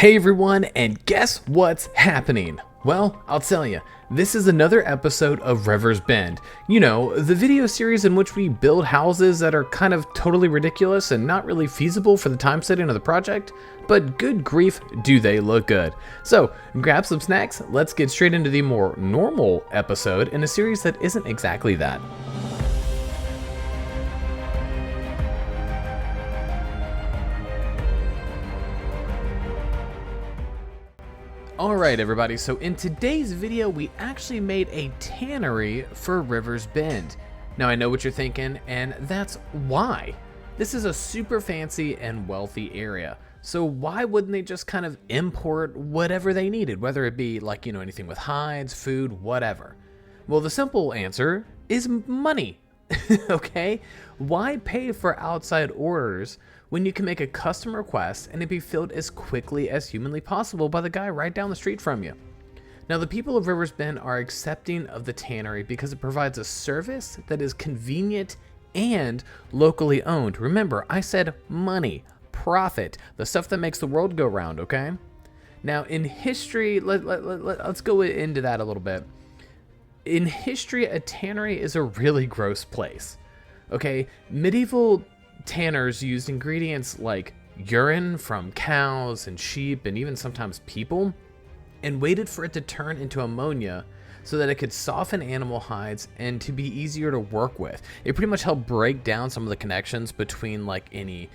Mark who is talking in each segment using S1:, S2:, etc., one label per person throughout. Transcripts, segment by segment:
S1: Hey everyone, and guess what's happening? Well, I'll tell you, this is another episode of Rivers Bend. You know, the video series in which we build houses that are kind of totally ridiculous and not really feasible for the time setting of the project, but good grief, do they look good. So, grab some snacks, let's get straight into the more normal episode in a series that isn't exactly that. Alright everybody, so in today's video we actually made a tannery for Rivers Bend. Now I know what you're thinking, and that's why. This is a super fancy and wealthy area, so why wouldn't they just kind of import whatever they needed, whether it be like, you know, anything with hides, food, whatever? Well, the simple answer is money. Okay? Why pay for outside orders when you can make a custom request and it be filled as quickly as humanly possible by the guy right down the street from you? Now, the people of Rivers Bend are accepting of the tannery because it provides a service that is convenient and locally owned. Remember, I said money, profit, the stuff that makes the world go round, okay? Now, in history, let's go into that a little bit. In history, a tannery is a really gross place. Okay, medieval tanners used ingredients like urine from cows and sheep and even sometimes people, and waited for it to turn into ammonia so that it could soften animal hides and to be easier to work with. It pretty much helped break down some of the connections between like any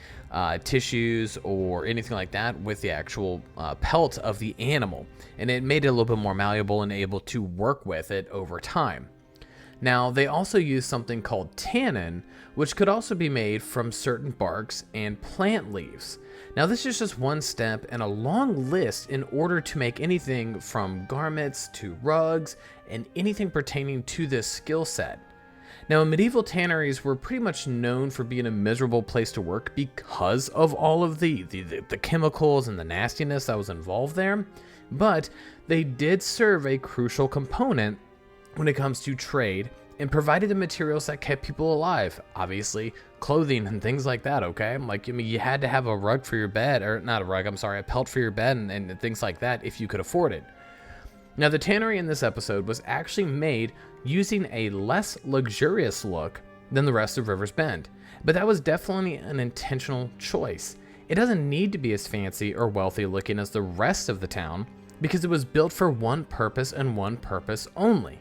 S1: tissues or anything like that with the actual pelt of the animal, and it made it a little bit more malleable and able to work with it over time. Now, they also use something called tannin, which could also be made from certain barks and plant leaves. Now, this is just one step in a long list in order to make anything from garments to rugs and anything pertaining to this skill set. Now, medieval tanneries were pretty much known for being a miserable place to work because of all of the chemicals and the nastiness that was involved there, but they did serve a crucial component when it comes to trade and provided the materials that kept people alive. Obviously, clothing and things like that, okay? Like, I mean, you had to have a rug for your bed, or not a rug, I'm sorry, a pelt for your bed and things like that if you could afford it. Now, the tannery in this episode was actually made using a less luxurious look than the rest of Rivers Bend, but that was definitely an intentional choice. It doesn't need to be as fancy or wealthy looking as the rest of the town because it was built for one purpose and one purpose only.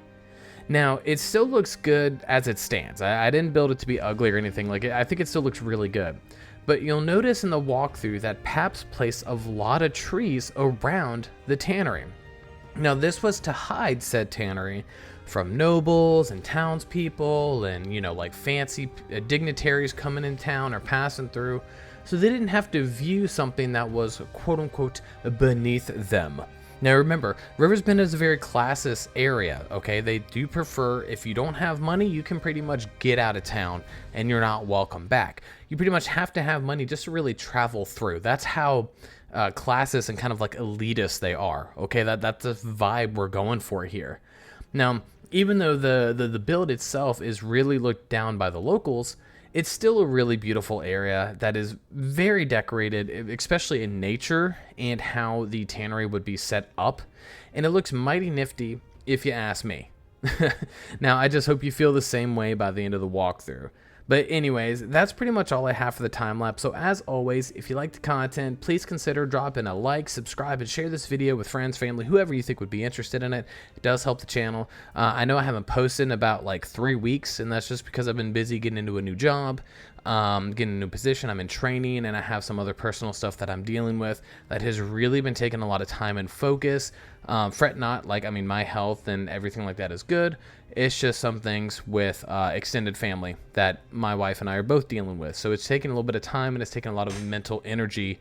S1: Now, it still looks good as it stands. I didn't build it to be ugly or anything like it. I think it still looks really good. But you'll notice in the walkthrough that Paps placed a lot of trees around the tannery. Now, this was to hide said tannery from nobles and townspeople and, you know, like fancy dignitaries coming in town or passing through, so they didn't have to view something that was quote-unquote beneath them. Now remember, Rivers Bend is a very classist area, okay? They do prefer, if you don't have money, you can pretty much get out of town and you're not welcome back. You pretty much have to have money just to really travel through. That's how classist and kind of like elitist they are, okay? That's the vibe we're going for here. Now, even though the build itself is really looked down by the locals, it's still a really beautiful area that is very decorated, especially in nature and how the tannery would be set up. And it looks mighty nifty if you ask me. Now, I just hope you feel the same way by the end of the walkthrough. But anyways, that's pretty much all I have for the time lapse. So as always, if you like the content, please consider dropping a like, subscribe, and share this video with friends, family, whoever you think would be interested in it. It does help the channel. I know I haven't posted in about like 3 weeks, and that's just because I've been busy getting into a new job, getting a new position. I'm in training, and I have some other personal stuff that I'm dealing with that has really been taking a lot of time and focus. Fret not, like, I mean, my health and everything like that is good. It's just some things with extended family that my wife and I are both dealing with. So it's taking a little bit of time and it's taking a lot of mental energy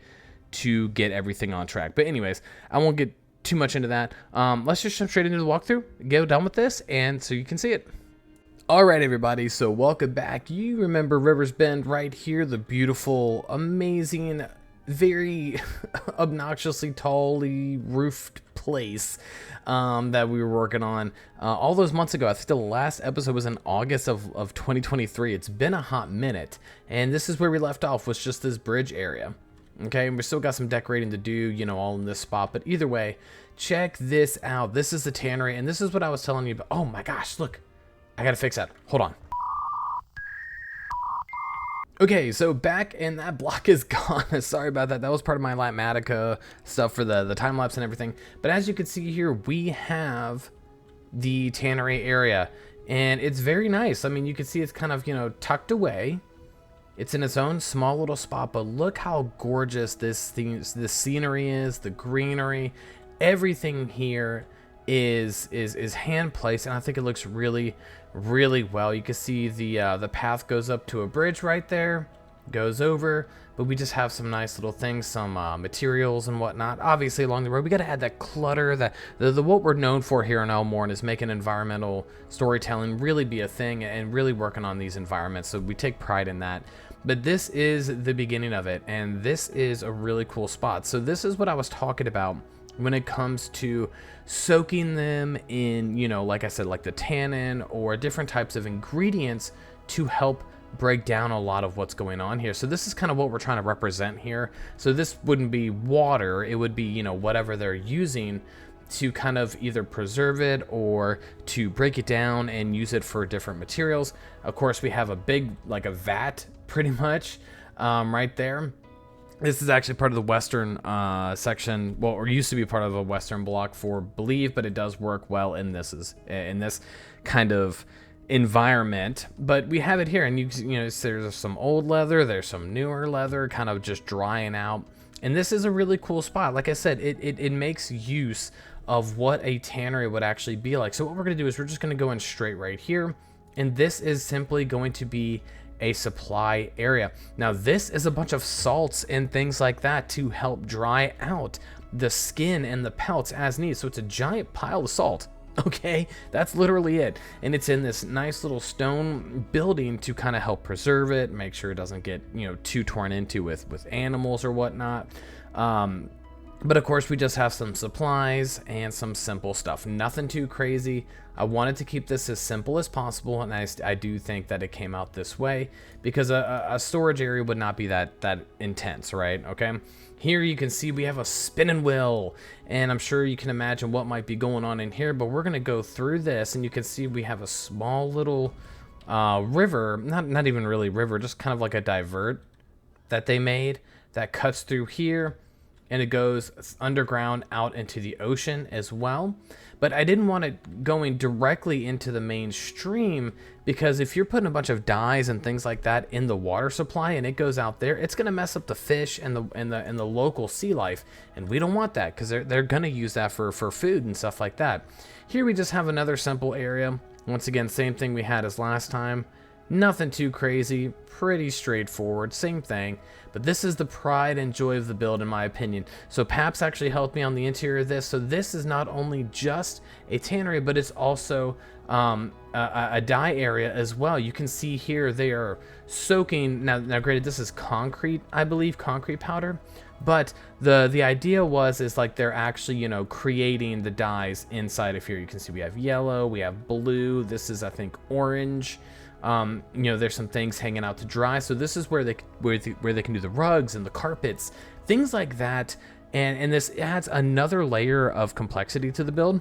S1: to get everything on track. But anyways, I won't get too much into that. Let's just jump straight into the walkthrough, get done with this, and so you can see it. All right, everybody, so welcome back. You remember Rivers Bend right here, the beautiful, amazing, very obnoxiously tally roofed place that we were working on all those months ago. I think the last episode was in August of 2023. It's been a hot minute, and this is where we left off, was just this bridge area. Okay, and we still got some decorating to do, you know, all in this spot. But either way, check this out. This is the tannery, and this is what I was telling you about. Oh my gosh, look. I gotta fix that. Hold on. Okay, so back, and that block is gone. Sorry about that. That was part of my Latmatica stuff for the time lapse and everything. But as you can see here, we have the tannery area, and it's very nice. I mean, you can see it's kind of, you know, tucked away. It's in its own small little spot, but look how gorgeous this scenery is, the greenery, everything here is hand placed, and I think it looks really well. You can see the path goes up to a bridge right there, goes over, but we just have some nice little things, some materials and whatnot. Obviously along the road we got to add that clutter, that the what we're known for here in Elmore is making environmental storytelling really be a thing and really working on these environments, so we take pride in that. But this is the beginning of it, and this is a really cool spot. So this is what I was talking about when it comes to soaking them in, you know, like I said, like the tannin or different types of ingredients to help break down a lot of what's going on here. So this is kind of what we're trying to represent here. So this wouldn't be water, it would be, you know, whatever they're using to kind of either preserve it or to break it down and use it for different materials. Of course, we have a big, like a vat pretty much right there. This is actually part of the western section, well, or used to be part of a western block for Believe, but it does work well in this kind of environment. But we have it here, and you know, there's some old leather, there's some newer leather, kind of just drying out. And this is a really cool spot. Like I said, it makes use of what a tannery would actually be like. So what we're gonna do is we're just gonna go in straight right here, and this is simply going to be a supply area. Now this is a bunch of salts and things like that to help dry out the skin and the pelts as needed. So it's a giant pile of salt. Okay, that's literally it, and it's in this nice little stone building to kind of help preserve it, make sure it doesn't get, you know, too torn into with animals or whatnot. But of course we just have some supplies and some simple stuff, nothing too crazy. I wanted to keep this as simple as possible, and I do think that it came out this way because a storage area would not be that intense, right? Okay, here you can see we have a spinning wheel, and I'm sure you can imagine what might be going on in here, but we're gonna go through this, and you can see we have a small little river, not even really river, just kind of like a divert that they made that cuts through here, and it goes underground out into the ocean as well. But I didn't want it going directly into the main stream, because if you're putting a bunch of dyes and things like that in the water supply and it goes out there, it's going to mess up the fish and the local sea life, and we don't want that because they're going to use that for food and stuff like that. Here we just have another simple area. Once again, same thing we had as last time. Nothing too crazy, pretty straightforward, same thing. But this is the pride and joy of the build, in my opinion. So Paps actually helped me on the interior of this. So this is not only just a tannery, but it's also a dye area as well. You can see here they are soaking. Now granted, this is concrete, I believe, concrete powder. But the idea is like they're actually, you know, creating the dyes inside of here. You can see we have yellow, we have blue. This is, I think, orange. You know, there's some things hanging out to dry, so this is where they can do the rugs and the carpets, things like that, and this adds another layer of complexity to the build.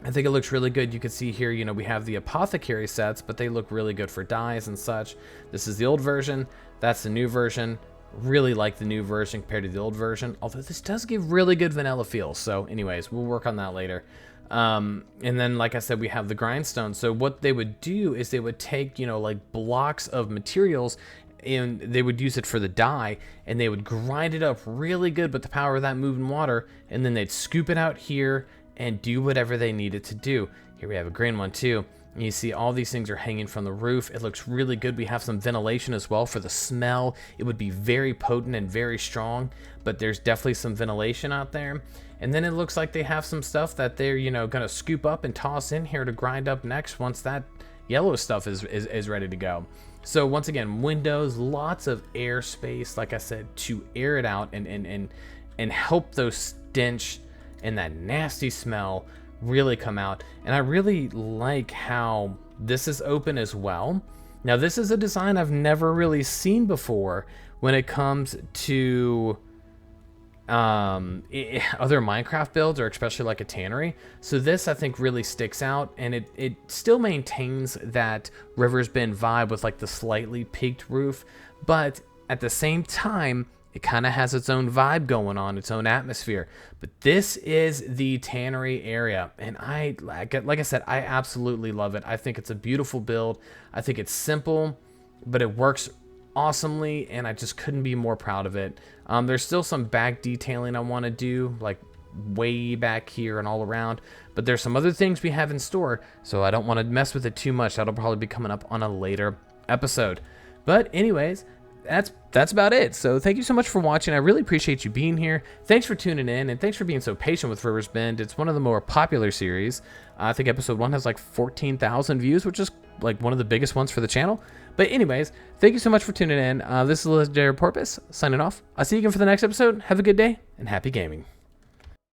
S1: I think it looks really good. You can see here, you know, we have the apothecary sets, but they look really good for dyes and such. This is the old version, that's the new version. Really like the new version compared to the old version, although this does give really good vanilla feels. So anyways, we'll work on that later. And then, like I said, we have the grindstone. So what they would do is they would take, you know, like blocks of materials, and they would use it for the dye, and they would grind it up really good with the power of that moving water, and then they'd scoop it out here and do whatever they needed to do. Here we have a green one too. And you see all these things are hanging from the roof. It looks really good. We have some ventilation as well for the smell. It would be very potent and very strong, but there's definitely some ventilation out there. And then it looks like they have some stuff that they're, you know, gonna scoop up and toss in here to grind up next once that yellow stuff is ready to go. So once again, windows, lots of air space, like I said, to air it out and help those stench and that nasty smell really come out. And I really like how this is open as well. Now this is a design I've never really seen before when it comes to other Minecraft builds, or especially like a tannery. So this, I think, really sticks out, and it still maintains that Rivers Bend vibe with like the slightly peaked roof, but at the same time, it kind of has its own vibe going on, its own atmosphere. But this is the tannery area, and like I said, I absolutely love it. I think it's a beautiful build. I think it's simple, but it works awesomely, and I just couldn't be more proud of it. There's still some back detailing I want to do, like way back here and all around, but there's some other things we have in store, so I don't want to mess with it too much. That'll probably be coming up on a later episode. But anyways, that's about it. So thank you so much for watching. I really appreciate you being here. Thanks for tuning in, and thanks for being so patient with Rivers Bend. It's one of the more popular series. I think episode 1 has like 14,000 views, which is like one of the biggest ones for the channel. But anyways, thank you so much for tuning in. This is Legendary Porpoise signing off. I'll see you again for the next episode. Have a good day and happy gaming.